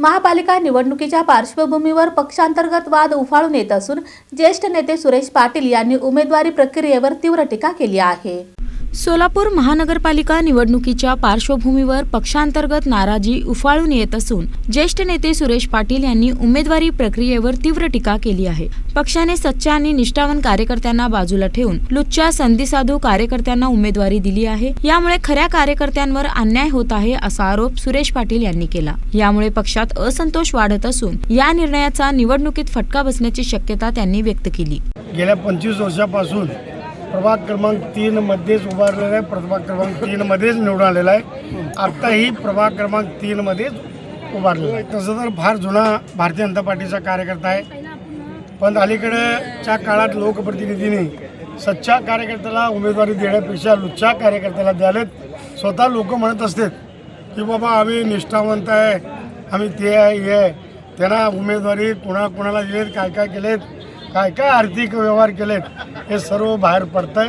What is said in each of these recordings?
महापालिका निवडणुकीच्या पार्श्वभूमीवर पक्षांतर्गत वाद उफाळून येत असून ज्येष्ठ नेते सुरेश पाटील यांनी उमेदवारी प्रक्रियेवर तीव्र टीका केली आहे। सोलापूर महानगरपालिका निवडणुकीच्या पार्श्वभूमीवर पक्षांतर्गत नाराजी उफाळून येत असून ज्येष्ठ नेते सुरेश पाटील यांनी उमेदवारी प्रक्रियेवर तीव्र टीका केली आहे। पक्षाने सच्चा आणि निष्ठावान कार्यकर्त्यांना बाजूला ठेवून लुच्च्या संधीसाधू कार्यकर्त्यांना उमेदवारी दिली आहे। यामुळे खऱ्या कार्यकर्त्यांवर अन्याय होत आहे असा आरोप सुरेश पाटील यांनी केला। यामुळे पक्षात असंतोष वाढत असून या निर्णयाचा निवडणुकीत फटका बसण्याची शक्यता त्यांनी व्यक्त केली। गेल्या 25 वर्षापासून प्रभाग क्रमांक 3 मध्येच उभारलेला आहे, प्रभाग क्रमांक 3 मध्येच निवडून आलेला आहे। आत्ताही प्रभाग क्रमांक 3 मध्येच उभारलेला आहे। तसं तर फार जुना भारतीय जनता पार्टीचा कार्यकर्ता आहे, पण अलीकडेच्या काळात लोकप्रतिनिधींनी सच्चा कार्यकर्त्याला उमेदवारी देण्यापेक्षा लुच्च्या कार्यकर्त्याला द्यालेत। स्वतः लोक म्हणत असतात की बाबा आम्ही निष्ठावंत आहे, आम्ही ते आहे हे आहे, त्यांना उमेदवारी कुणाला दिलेत, काय काय केलेत, काय काय आर्थिक व्यवहार केलेत, हे सर्व बाहेर पडतंय।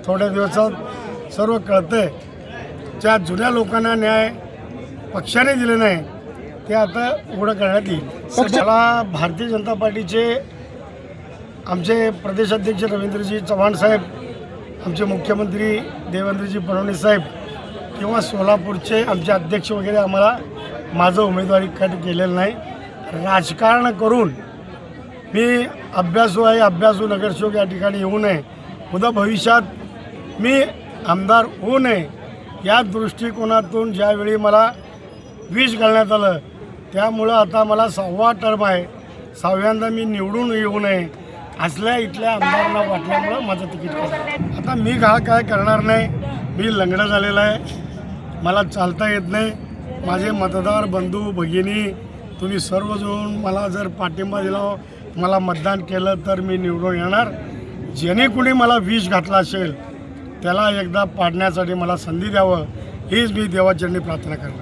थोड्या दिवसात सर्व कळतंय। ज्या जुन्या लोकांना न्याय पक्षाने दिले नाही ते आता उघडं करण्यात येईल। मला भारतीय जनता पार्टीचे आमचे प्रदेशाध्यक्ष रवींद्रजी चव्हाण साहेब, आमचे मुख्यमंत्री देवेंद्रजी फडणवीस साहेब किंवा सोलापूरचे आमचे अध्यक्ष वगैरे आम्हाला माझं उमेदवारी कट केलेलं नाही। राजकारण करून मी अभ्यासू नगरसेवक या ठिकाणी येऊ नये, उद्या भविष्यात मी आमदार होऊ नये या दृष्टिकोनातून ज्यावेळी मला विष घालण्यात आलं, त्यामुळं आता मला 6वा टर्म आहे, 6व्यांदा मी निवडून येऊ नये असल्या इथल्या आमदारांना वाटल्यामुळं माझं तिकीट केलं। आता मी काय करणार नाही, मी लंगडा झालेला आहे, मला चालता येत नाही। माझे मतदार बंधू भगिनी तुम्ही सर्वजण मला जर पाठिंबा दिला, मला मतदान केलं तर मी निवडून येणार। ज्याने कुणी मला विष घातला असेल त्याला एकदा पाडण्यासाठी मला संधी द्यावं, हीच मी देवाचरणी प्रार्थना करणार।